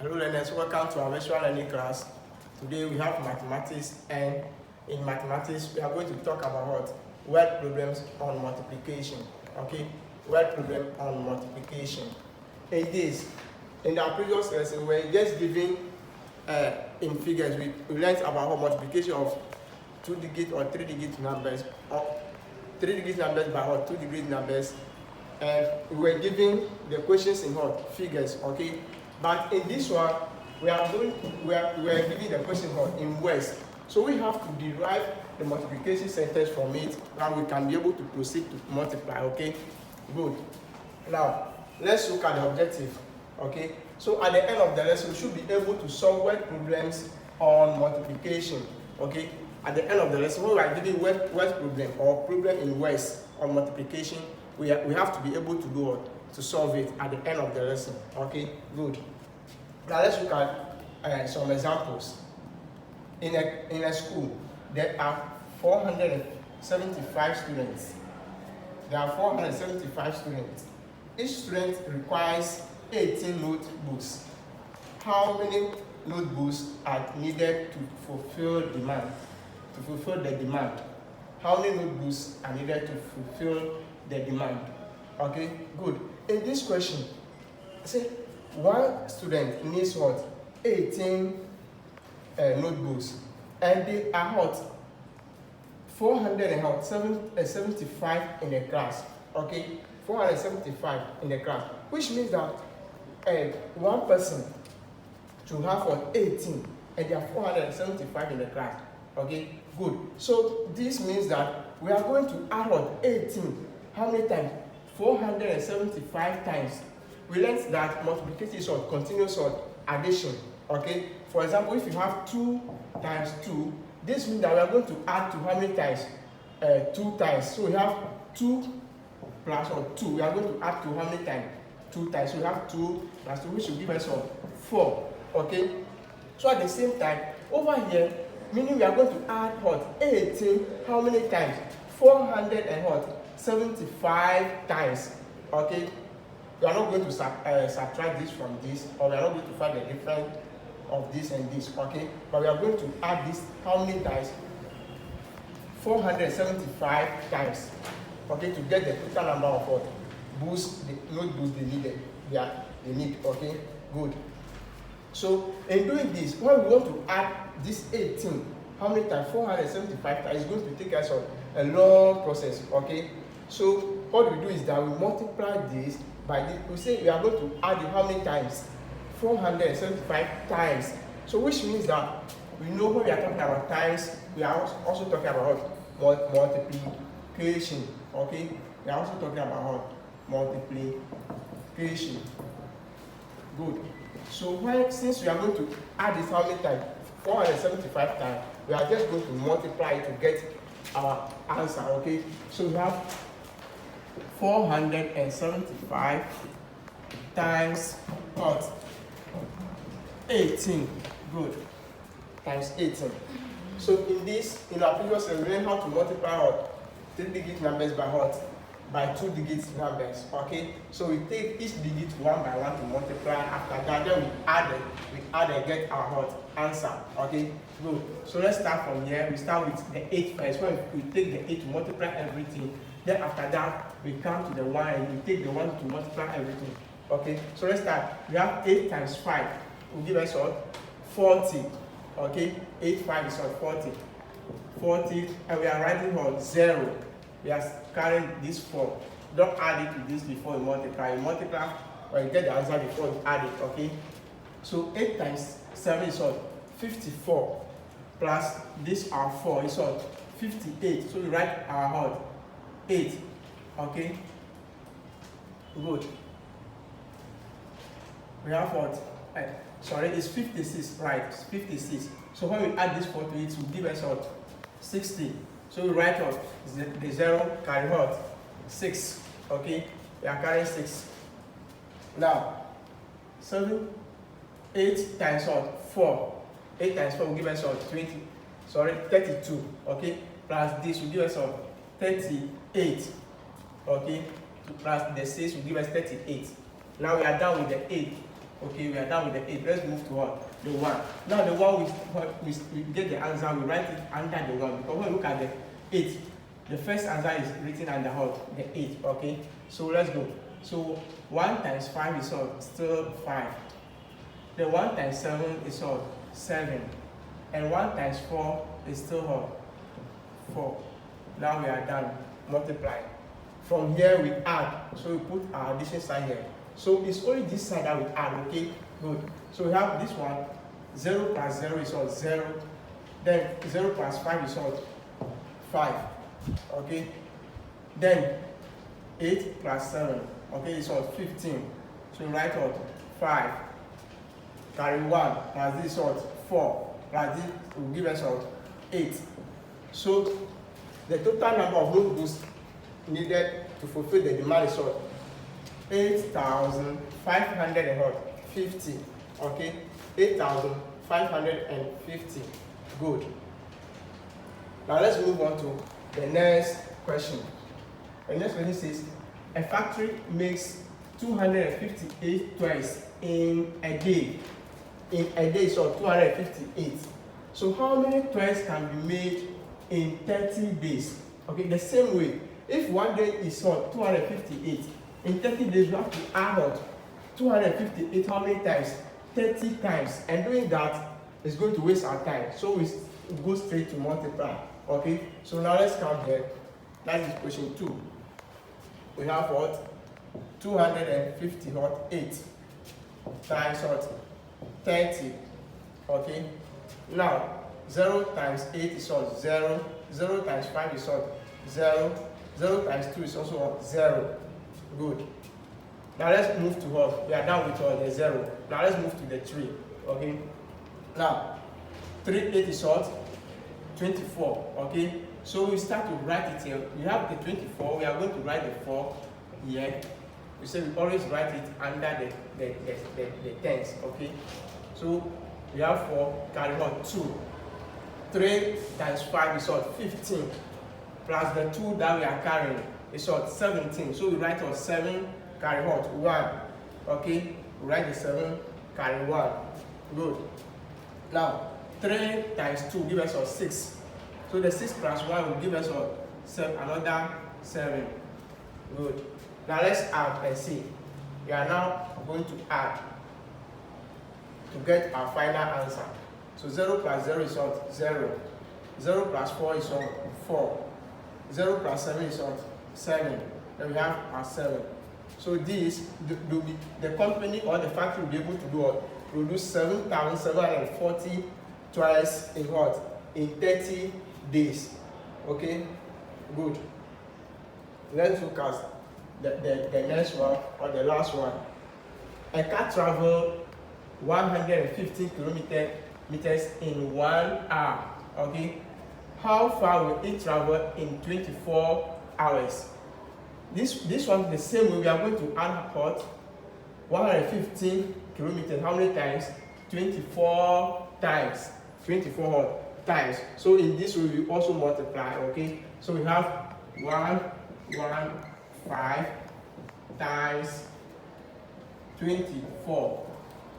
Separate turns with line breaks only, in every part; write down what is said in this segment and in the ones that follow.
Hello learners, welcome to our virtual learning class. Today we have mathematics, and in mathematics we are going to talk about what? Word problems on multiplication. Okay, word problem on multiplication. In our previous lesson, we're just giving in figures, we learned about how multiplication of 2-digit or 3-digit numbers, or 3-digit numbers by what? 2-digit numbers, and we were giving the questions in what? Figures. Okay, but in this one we are giving the question in words, so we have to derive the multiplication sentence from it, and we can be able to proceed to multiply. Okay, good. Now let's look at the objective. Okay, so at the end of the lesson we should be able to solve word problems on multiplication. Okay, at the end of the lesson when we are giving word problem or problem in words on multiplication, we have to be able to do what? To solve it at the end of the lesson. Okay, good. Now let's look at some examples. In a school, there are 475 students. There are 475 students. Each student requires 18 notebooks. How many notebooks are needed to fulfill demand? To fulfill the demand. How many notebooks are needed to fulfill the demand? Okay, good. In this question, say one student needs what? 18 notebooks, and they are what? 475 in the class. Okay, 475 in the class, which means that one person to have what? 18, and there are 475 in the class. Okay, good. So this means that we are going to add what? 18. How many times? 475 times. We learned that multiplication is what? Continuous addition. Okay, for example, if you have 2 times 2, this means that we are going to add to how many times? 2 times. So we have 2 plus 2. We are going to add to how many times? 2 times. So we have 2 plus 2, which will give us 4. Okay, so at the same time, over here, meaning we are going to add what? 18. How many times? 475 times. Okay, we are not going to subtract this from this, or we are not going to find the difference of this and this. Okay, but we are going to add this how many times? 475 times. Okay, to get the total number of what? Books, the notebooks they needed. They need. Okay, good. So in doing this, when we want to add this 18, how many times? 475 times. It's going to take us a long process. Okay, so what we do is that we multiply this by this. We say we are going to add it how many times? 475 times. So which means that we know when we are talking about times, we are also talking about multiplication. Okay, we are also talking about multiplication. Good. So since we are going to add this how many times? 475 times. We are just going to multiply it to get our answer. Okay, so we have 475 times what? 18. Good. Times 18. So in our previous lesson, we learned how to multiply what? 3-digit numbers by what? By 2-digit numbers. Okay, so we take each digit one by one to multiply. After that, then we add and get our what? Answer. Okay, good. So let's start from here. We start with the 8 first. When we take the 8 to multiply everything, then after that we come to the 1 and we take the 1 to multiply everything. Okay, so let's start. We have 8 times 5 will give us what? 40. Okay, 8 5 is what? 40. 40, and we are writing what? 0. We are carrying this 4. Don't add it to this before you multiply. You multiply or you get the answer before you add it. Okay, so 8 times 7 is what? 54. Plus this our 4 is what? 58. So we write our what? 8. Okay, good. We have what? Sorry, it's 56, right? It's 56. So when we add this 4 to it, it will give us what? 60. So we write what? The 0 carry what? 6. Okay, we are carrying 6. Now 8 times what? 4. 8 times 4 will give us what? 32. Okay, plus this will give us what? 38. Okay, plus the 6 will give us 38. Now we are done with the 8. Okay, we are done with the 8. Let's move to what? The 1. Now the 1, we get the answer, we write it under the 1. Because when we look at the 8, the first answer is written under what? The 8. Okay, so let's go. So 1 times 5 is what? Still 5. The 1 times 7 is what? 7. And 1 times 4 is still what? 4. Now we are done multiplying. From here we add, so we put our addition sign here. So it's only this side that we add, okay? Good. So we have this one, 0 plus 0 is what? 0. Then 0 plus 5 is what? 5. Okay? Then 8 plus 7, okay, is what? 15. So we write what? 5. Carry 1 plus this what? 4. Plus this will give us what? 8. So the total number of notebooks needed to fulfill the demand is what? 8,550. Okay, 8,550. Good. Now let's move on to the next question. The next question says a factory makes 258 toys in a day. In a day, so 258. So how many toys can be made in 30 days? Okay, the same way. If one day is what? 258. In 30 days, we have to add up 258 how many times? 30 times. And doing that is going to waste our time. So we go straight to multiply. Okay? So now let's count here. That is question 2. We have what? 258 times what? 30. Okay? Now, 0 times 8 is what? 0. 0 times 5 is what? 0. 0 times 2 is also what? 0. Good. Now let's move to what? We are done with the 0. Now let's move to the 3. Okay. Now 3 8 is what? 24. Okay. So we start to write it here. We have the 24. We are going to write the 4 here. We say we always write it under the tens. Okay. So we have 4 carry on 2. 3 times 5 is what? 15. Plus the 2 that we are carrying is what? 17. So we write what? 7 carry what? 1. Okay, we write the 7 carry 1. Good. Now 3 times 2 give us what? 6. So the 6 plus 1 will give us what? 7, another 7. Good. Now let's add and see. We are now going to add to get our final answer. So 0 plus 0 is what? 0. 0 plus 4 is what? 4. 0 plus 7 is what? 7. Then we have our 7. So this, the company or the factory will be able to do what? Produce 7,740 toys in what? In 30 days. Okay? Good. Let's look at the next one or the last one. A car travels 150 kilometers in 1 hour. Okay? How far will it travel in 24 hours? This one the same way. We are going to add what? 150 kilometers. How many times? 24 times. 24 times. So in this way we also multiply. Okay? So we have 115 times 24.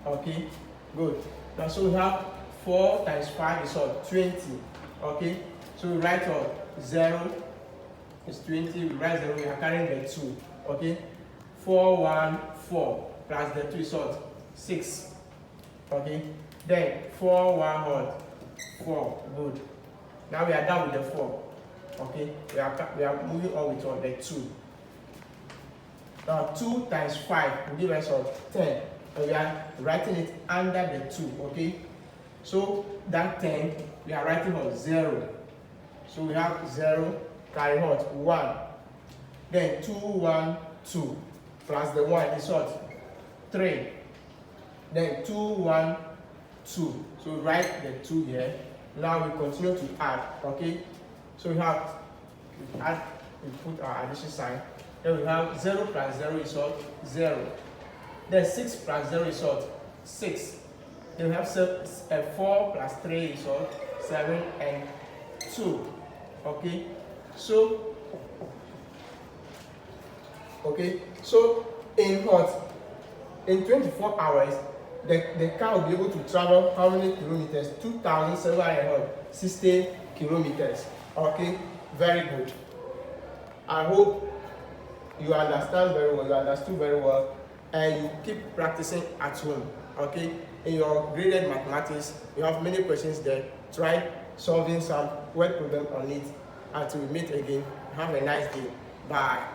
Okay? Good. Now so we have 4 times 5 is what? 20. Okay? So we write what? 0 is 20. We write 0. We are carrying the 2. Okay? 414 plus the 2 is what? 6. Okay? Then 4 1 what? 4. Good. Now we are done with the 4. Okay? We are moving on with what? The 2. Now 2 times 5 will give us what? 10. And we are writing it under the 2. Okay? So that 10 we are writing what? 0. So we have 0 carry what? 1. Then 2 1 2 plus the 1 is what? 3. Then 2 1 2. So we write the 2 here. Now we continue to add. Okay? So we put our addition sign. Then we have 0 plus 0 is what? 0. Then 6 plus 0 is what? 6. Then we have 4 plus 3 is what? 7 and 2. Okay? So in what? in 24 hours, the car will be able to travel how many kilometers? 2,760 kilometers. Okay, very good. I hope you understand very well, you understood very well, and you keep practicing at home. Okay, in your graded mathematics, you have many questions there. Try solving some word problem on it. Until we meet again, have a nice day. Bye.